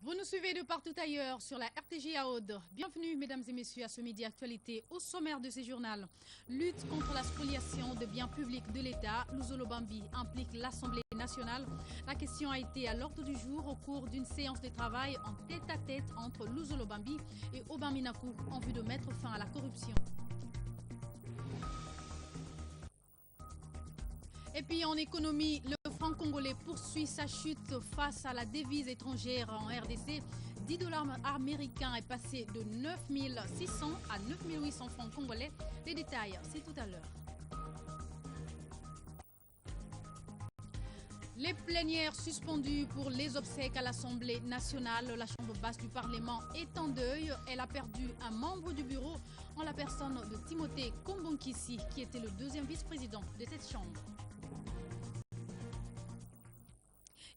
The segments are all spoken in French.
Vous nous suivez de partout ailleurs sur la RTG à Aude. Bienvenue, mesdames et messieurs, à ce midi actualité. Au sommaire de ce journal, lutte contre la spoliation de biens publics de l'État. Luzolo Bambi implique l'Assemblée nationale. La question a été à l'ordre du jour au cours d'une séance de travail en tête-à-tête entre Luzolo Bambi et Aubin Minakou en vue de mettre fin à la corruption. Et puis en économie, le franc congolais poursuit sa chute face à la devise étrangère en RDC. 10 $ américains est passé de 9 600 à 9 800 francs congolais. Les détails, c'est tout à l'heure. Les plénières suspendues pour les obsèques à l'Assemblée nationale. La Chambre basse du Parlement est en deuil. Elle a perdu un membre du bureau en la personne de Timothée Kombonkisi, qui était le deuxième vice-président de cette Chambre.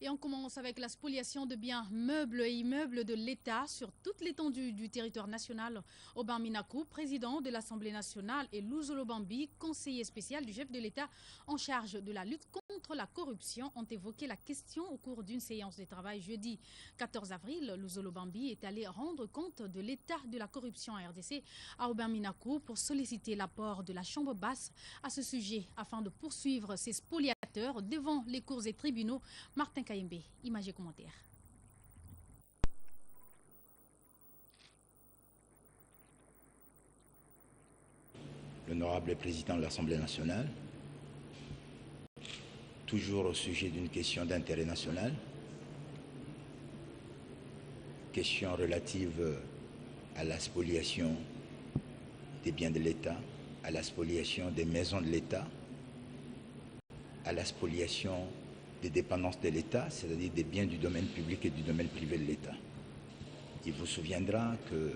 Et on commence avec la spoliation de biens meubles et immeubles de l'État sur toute l'étendue du territoire national. Aubin Minakou, président de l'Assemblée nationale, et Luzolo Bambi, conseiller spécial du chef de l'État en charge de la lutte contre la corruption, ont évoqué la question au cours d'une séance de travail jeudi 14 avril. Luzolo Bambi est allé rendre compte de l'état de la corruption en RDC à Aubin Minakou pour solliciter l'apport de la Chambre basse à ce sujet afin de poursuivre ces spoliateurs devant les cours et tribunaux. Martin Kayembe, images et commentaires. L'honorable président de l'Assemblée nationale, toujours au sujet d'une question d'intérêt national, question relative à la spoliation des biens de l'État, à la spoliation des maisons de l'État, à la spoliation des dépendances de l'État, c'est-à-dire des biens du domaine public et du domaine privé de l'État. Il vous souviendra que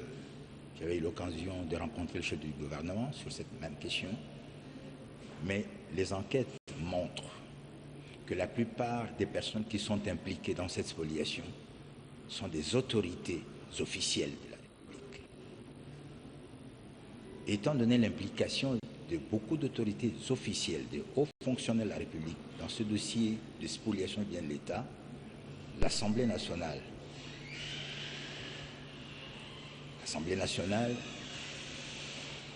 j'avais eu l'occasion de rencontrer le chef du gouvernement sur cette même question, mais les enquêtes montrent que la plupart des personnes qui sont impliquées dans cette spoliation sont des autorités officielles de la République. Étant donné l'implication de beaucoup d'autorités officielles, de hauts fonctionnaires de la République dans ce dossier de spoliation de biens de l'État, l'Assemblée nationale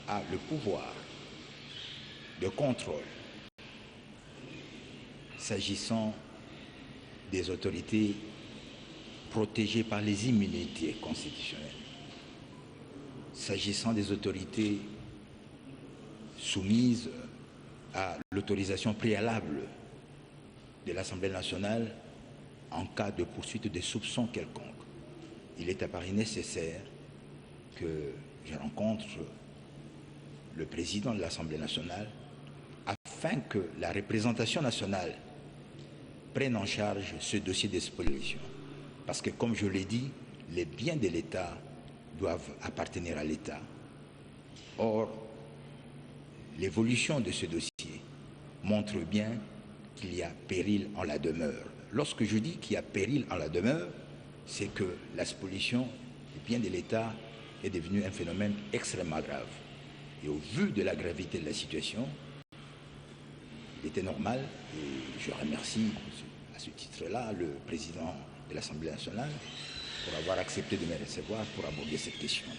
a le pouvoir de contrôle s'agissant des autorités protégées par les immunités constitutionnelles, s'agissant des autorités soumises à l'autorisation préalable de l'Assemblée nationale en cas de poursuite de soupçons quelconques. Il est apparu nécessaire que je rencontre le président de l'Assemblée nationale afin que la représentation nationale prenne en charge ce dossier de spoliation. Parce que, comme je l'ai dit, les biens de l'État doivent appartenir à l'État. Or, l'évolution de ce dossier montre bien qu'il y a péril en la demeure. Lorsque je dis qu'il y a péril en la demeure, c'est que la spoliation des biens de l'État est devenue un phénomène extrêmement grave. Et au vu de la gravité de la situation, il était normal, et je remercie à ce titre-là le président de l'Assemblée nationale pour avoir accepté de me recevoir pour aborder cette question-là.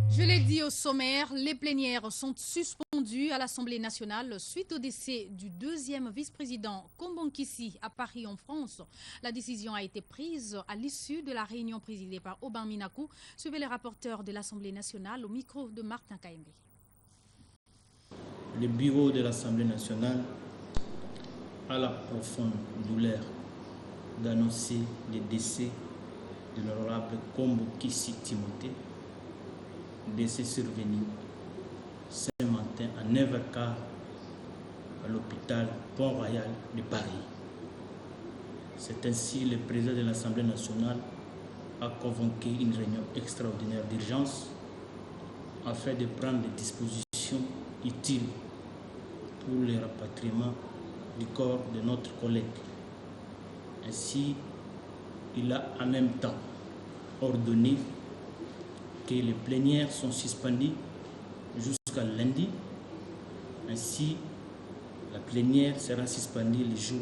Je l'ai dit au sommaire, les plénières sont suspendues à l'Assemblée nationale suite au décès du deuxième vice-président Kombonkisi à Paris en France. La décision a été prise à l'issue de la réunion présidée par Aubin Minakou. Suivez les rapporteurs de l'Assemblée nationale au micro de Martin Kayembe. Le bureau de l'Assemblée nationale a la profonde douleur d'annoncer le décès de l'honorable Kombonkisi Timothée, décès survenu ce matin à 9h15 à l'hôpital Pont-Royal de Paris. C'est ainsi le président de l'Assemblée nationale a convoqué une réunion extraordinaire d'urgence afin de prendre des dispositions utiles pour le rapatriement du corps de notre collègue. Ainsi, il a en même temps ordonné que les plénières sont suspendues jusqu'à lundi. Ainsi, la plénière sera suspendue le jour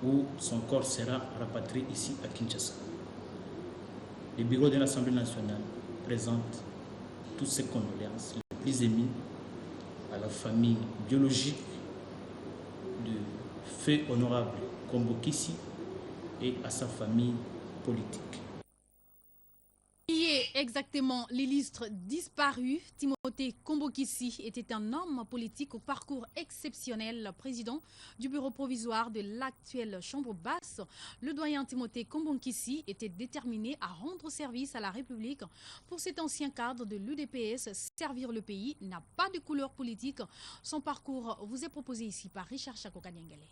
où son corps sera rapatrié ici à Kinshasa. Le bureau de l'Assemblée nationale présente toutes ses condoléances les plus émues à la famille biologique de feu honorable Kombo Kissi et à sa famille politique. Qui est exactement l'illustre disparu? Timothée Kombo Kissi était un homme politique au parcours exceptionnel, président du bureau provisoire de l'actuelle chambre basse. Le doyen Timothée Kombo Kissi était déterminé à rendre service à la République. Pour cet ancien cadre de l'UDPS, servir le pays n'a pas de couleur politique. Son parcours vous est proposé ici par Richard Chakokanyangale.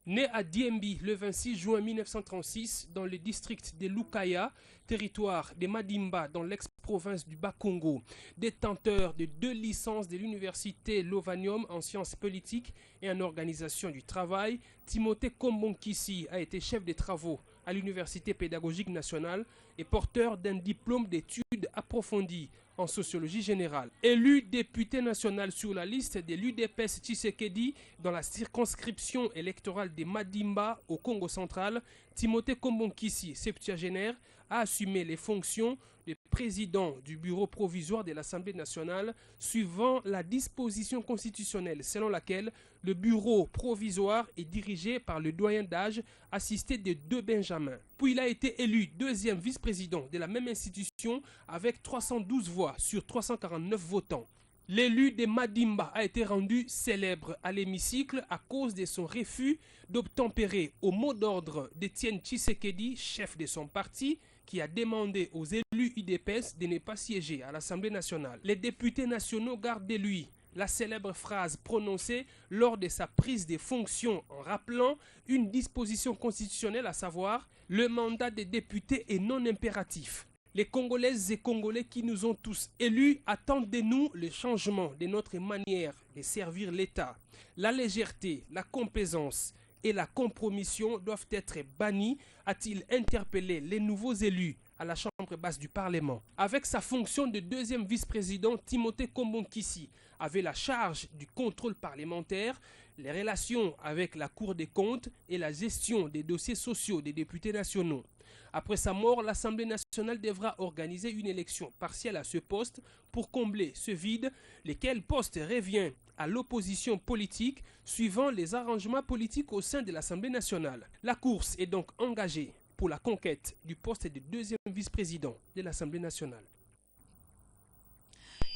Né à Diembi le 26 juin 1936 dans le district de Lukaya, territoire des Madimba dans l'ex-province du Bas-Congo, détenteur de 2 licences de l'université Lovanium en sciences politiques et en organisation du travail, Timothée Kombo Kissi a été chef des travaux à l'Université pédagogique nationale et porteur d'un diplôme d'études approfondies en sociologie générale. Élu député national sur la liste de l'UDPS Tshisekedi dans la circonscription électorale des Madimba au Congo central, Timothée Kombo Kissi, septuagénaire, a assumé les fonctions de président du bureau provisoire de l'Assemblée nationale suivant la disposition constitutionnelle selon laquelle le bureau provisoire est dirigé par le doyen d'âge assisté de 2 benjamins. Puis il a été élu 2e vice-président de la même institution avec 312 voix sur 349 votants. L'élu de Madimba a été rendu célèbre à l'hémicycle à cause de son refus d'obtempérer au mot d'ordre d'Étienne Tshisekedi, chef de son parti, qui a demandé aux élus UDPS de ne pas siéger à l'Assemblée nationale. Les députés nationaux gardent de lui la célèbre phrase prononcée lors de sa prise de fonctions en rappelant une disposition constitutionnelle, à savoir « Le mandat des députés est non impératif ». Les Congolaises et Congolais qui nous ont tous élus attendent de nous le changement de notre manière de servir l'État. La légèreté, la complaisance et la compromission doivent être bannies, a-t-il interpellé les nouveaux élus à la chambre basse du Parlement. Avec sa fonction de 2e vice-président, Timothée Kombo Kissi avait la charge du contrôle parlementaire, les relations avec la Cour des comptes et la gestion des dossiers sociaux des députés nationaux. Après sa mort, l'Assemblée nationale devra organiser une élection partielle à ce poste pour combler ce vide, lequel poste revient à l'opposition politique suivant les arrangements politiques au sein de l'Assemblée nationale. La course est donc engagée pour la conquête du poste de 2e vice-président de l'Assemblée nationale.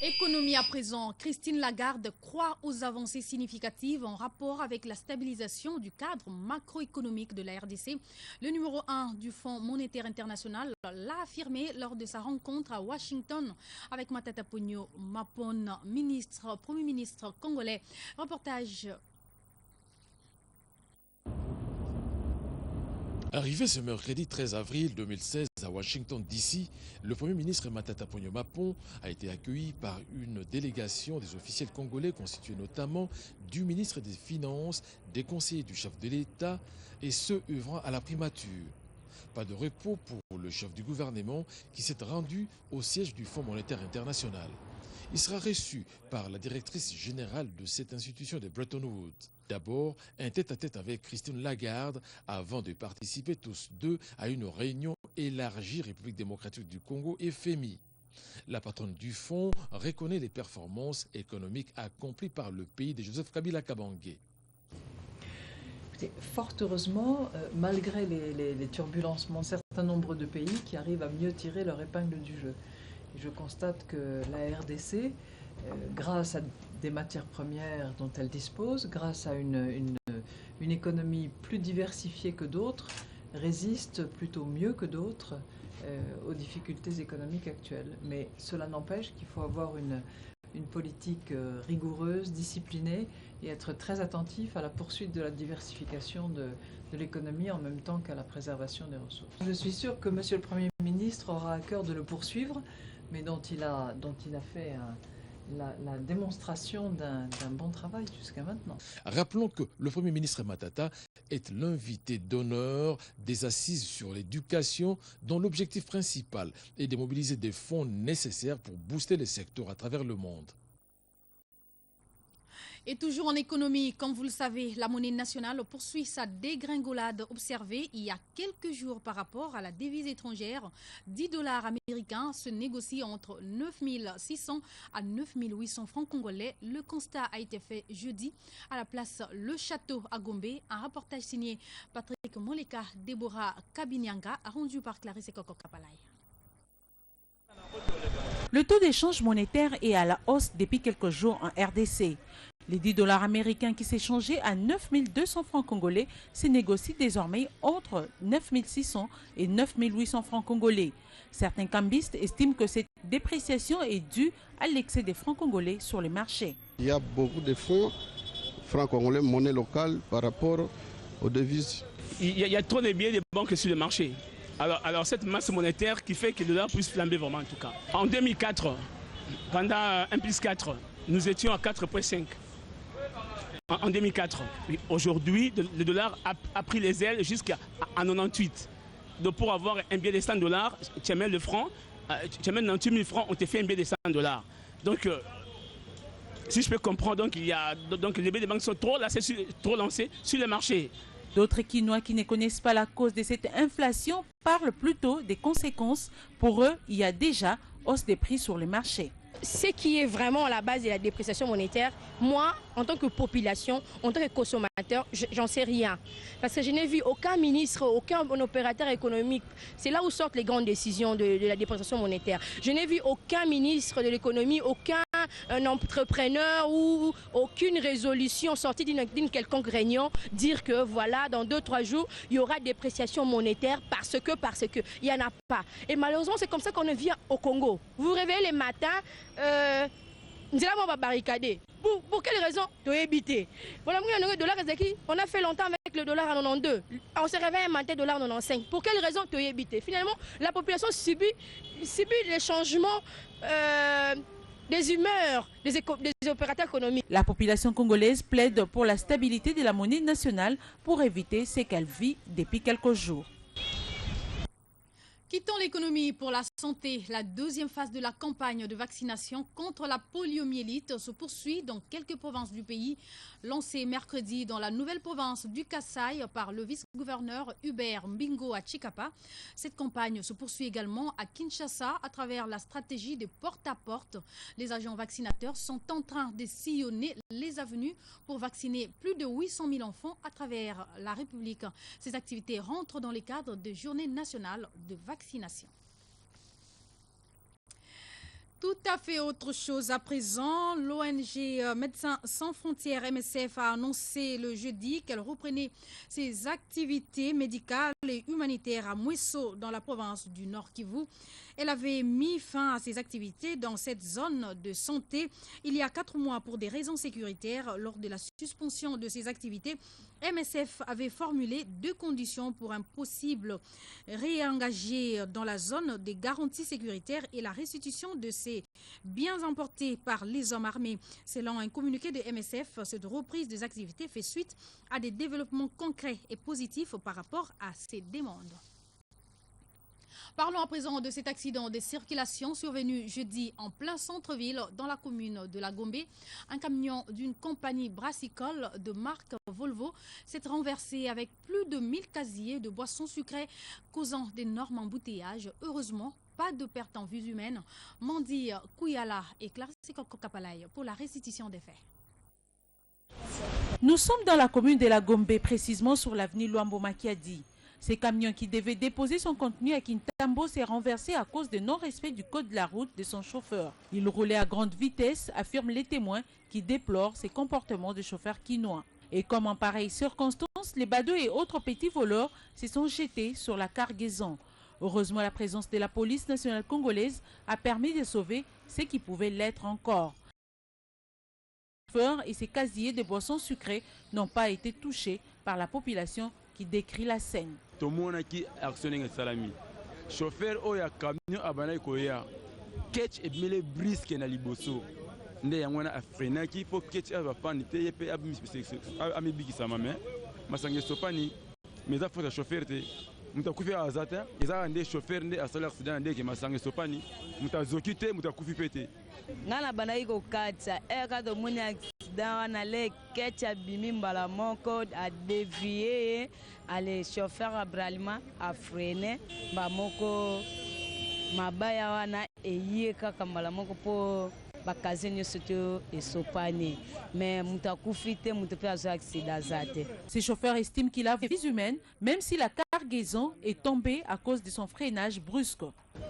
Économie à présent, Christine Lagarde croit aux avancées significatives en rapport avec la stabilisation du cadre macroéconomique de la RDC. Le numéro 1 du Fonds monétaire international l'a affirmé lors de sa rencontre à Washington avec Matata Ponyo Mapon, Premier ministre congolais. Reportage. Arrivé ce mercredi 13 avril 2016 à Washington DC, le Premier ministre Matata Ponyo Mapon a été accueilli par une délégation des officiels congolais constituée notamment du ministre des Finances, des conseillers du chef de l'État et ceux œuvrant à la primature. Pas de repos pour le chef du gouvernement qui s'est rendu au siège du Fonds monétaire international. Il sera reçu par la directrice générale de cette institution de Bretton Woods. D'abord, un tête-à-tête avec Christine Lagarde avant de participer tous deux à une réunion élargie République démocratique du Congo et FMI. La patronne du fonds reconnaît les performances économiques accomplies par le pays de Joseph Kabila Kabange. Fort heureusement, malgré les turbulences, un certain nombre de pays qui arrivent à mieux tirer leur épingle du jeu. Et je constate que la RDC, grâce à des matières premières dont elle dispose, grâce à une économie plus diversifiée que d'autres, résiste plutôt mieux que d'autres aux difficultés économiques actuelles. Mais cela n'empêche qu'il faut avoir une politique rigoureuse, disciplinée et être très attentif à la poursuite de la diversification de l'économie en même temps qu'à la préservation des ressources. Je suis sûre que Monsieur le Premier ministre aura à cœur de le poursuivre, mais dont il a fait la démonstration d'un bon travail jusqu'à maintenant. Rappelons que le Premier ministre Matata est l'invité d'honneur des assises sur l'éducation dont l'objectif principal est de mobiliser des fonds nécessaires pour booster les secteurs à travers le monde. Et toujours en économie, comme vous le savez, la monnaie nationale poursuit sa dégringolade observée il y a quelques jours par rapport à la devise étrangère. 10 dollars américains se négocient entre 9 600 à 9 800 francs congolais. Le constat a été fait jeudi à la place Le Château à Gombe. Un reportage signé Patrick Moleka, Déborah Kabinyanga, rendu par Clarisse Koko Kapalay. Le taux d'échange monétaire est à la hausse depuis quelques jours en RDC. Les 10 dollars américains qui s'échangeaient à 9 200 francs congolais se négocient désormais entre 9 600 et 9 800 francs congolais. Certains cambistes estiment que cette dépréciation est due à l'excès des francs congolais sur les marchés. Il y a beaucoup de francs congolais, monnaie locale, par rapport aux devises. Il y a trop de billets de banque sur le marché. Alors cette masse monétaire qui fait que le dollar puisse flamber vraiment en tout cas. En 2004, pendant 1+4, nous étions à 4,5. En 2004. Aujourd'hui, le dollar a pris les ailes jusqu'à 98. Donc pour avoir un billet de 100 dollars, tu amènes le franc, tu amènes 98 000 francs, on te fait un billet de 100 dollars. Donc, si je peux comprendre, donc les billets de banque sont trop lancés sur le marché. D'autres Quinois qui ne connaissent pas la cause de cette inflation parlent plutôt des conséquences. Pour eux, il y a déjà hausse des prix sur le marché. Ce qui est vraiment à la base de la dépréciation monétaire, moi, en tant que population, en tant que consommateur, j'en sais rien. Parce que je n'ai vu aucun ministre, aucun opérateur économique. C'est là où sortent les grandes décisions de la dépréciation monétaire. Je n'ai vu aucun ministre de l'économie, aucun entrepreneur ou aucune résolution sortie d'une quelconque réunion dire que voilà, dans 2-3 jours, il y aura dépréciation monétaire parce que, il n'y en a pas. Et malheureusement, c'est comme ça qu'on vit au Congo. Vous vous réveillez les matins, on va barricader. Pour quelle raison? De éviter. Voilà, on a fait longtemps avec le dollar à 92. On se réveille un matin, dollar à 95. Pour quelle raison? De éviter. Finalement, la population subit les changements des humeurs des opérateurs économiques. La population congolaise plaide pour la stabilité de la monnaie nationale pour éviter ce qu'elle vit depuis quelques jours. Quittons l'économie pour la santé. La deuxième phase de la campagne de vaccination contre la poliomyélite se poursuit dans quelques provinces du pays. Lancée mercredi dans la nouvelle province du Kasaï par le vice-gouverneur Hubert Mbingo à Chikapa. Cette campagne se poursuit également à Kinshasa à travers la stratégie de porte-à-porte. Les agents vaccinateurs sont en train de sillonner les avenues pour vacciner plus de 800 000 enfants à travers la République. Ces activités rentrent dans le cadre de Journée nationale de vaccination. Tout à fait autre chose à présent. L'ONG Médecins sans frontières MSF a annoncé le jeudi qu'elle reprenait ses activités médicales et humanitaires à Mweso dans la province du Nord Kivu. Elle avait mis fin à ses activités dans cette zone de santé il y a 4 mois pour des raisons sécuritaires. Lors de la suspension de ses activités, MSF avait formulé 2 conditions pour un possible réengagé dans la zone des garanties sécuritaires et la restitution de ces biens emportés par les hommes armés. Selon un communiqué de MSF, cette reprise des activités fait suite à des développements concrets et positifs par rapport à ces demandes. Parlons à présent de cet accident de circulation survenu jeudi en plein centre-ville dans la commune de la Gombe. Un camion d'une compagnie brassicole de marque Volvo s'est renversé avec plus de 1000 casiers de boissons sucrées causant d'énormes embouteillages. Heureusement, pas de perte en vie humaine. Mandi Kouyala et Clarisse Kapalay pour la restitution des faits. Nous sommes dans la commune de la Gombe, précisément sur l'avenue Luambo Makiadi. Ce camion qui devait déposer son contenu à Kintambo s'est renversé à cause de non-respect du code de la route de son chauffeur. Il roulait à grande vitesse, affirment les témoins qui déplorent ces comportements de chauffeurs quinois. Et comme en pareille circonstance, les badauds et autres petits voleurs se sont jetés sur la cargaison. Heureusement, la présence de la police nationale congolaise a permis de sauver ceux qui pouvaient l'être encore. Le chauffeur et ses casiers de boissons sucrées n'ont pas été touchés par la population qui décrit la scène. Tout le monde qui actionne salami. Chauffeur oya camion abana koya. Ketch et mele brisque na liboso. Nde yangwana afrena ki po ketch ava panite yepe ami biki samame. Masange sopani. Mais ça faut le chauffeur te. Mutakufi azata. Eza nde chauffeur nde asala accident nde ke masange sopani. Mutazokite mutakufi pete. Ngana bana iko katsa eka to muni accident wana le ketch abimi mbala moko a dévié ale chauffeur abralima a freiné ba moko mabaya wana eye kaka mbala moko po bakaze nyonso to esopani mais mutu akufi te mutu mpe azwa accident za te. Ces chauffeurs estiment qu'il a des vies humaines même si la cargaison est tombée à cause de son freinage brusque.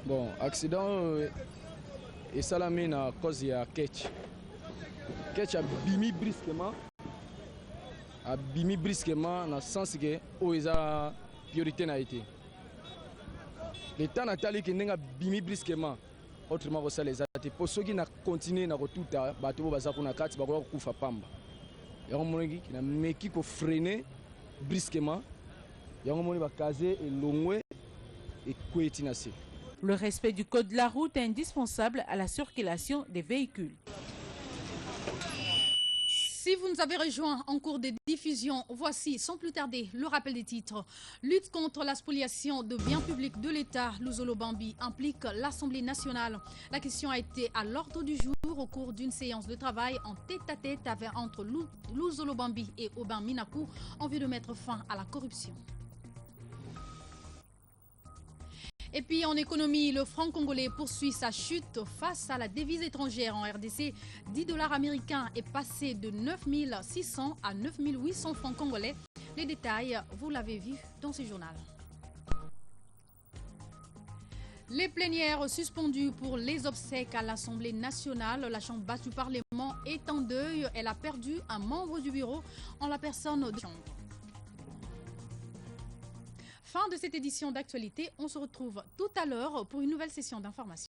Bon, accident et salamine à cause de ketch. Ketch a bimi brusquement dans le sens que où il a priorité n'a été. Le temps natali qui n'a bimi brusquement autrement que ça les a été pour ceux qui n'a continué n'a retuta bateau baza kuna kati bakora kufa pamba. Yango mongi qui n'a meki ko freiner brusquement. Yango moni bakaze et longwe et kwetinase. Le respect du code de la route est indispensable à la circulation des véhicules. Si vous nous avez rejoints en cours de diffusion, voici sans plus tarder le rappel des titres. Lutte contre la spoliation de biens publics de l'État, Luzolo Bambi implique l'Assemblée nationale. La question a été à l'ordre du jour au cours d'une séance de travail en tête-à-tête entre Luzolo Bambi et Aubin Minakou en vue de mettre fin à la corruption. Et puis en économie, le franc congolais poursuit sa chute face à la devise étrangère en RDC. 10 dollars américains est passé de 9 600 à 9 800 francs congolais. Les détails, vous l'avez vu dans ce journal. Les plénières suspendues pour les obsèques à l'Assemblée nationale. La Chambre basse du Parlement est en deuil. Elle a perdu un membre du bureau en la personne de la Chambre. Fin de cette édition d'actualité. On se retrouve tout à l'heure pour une nouvelle session d'information.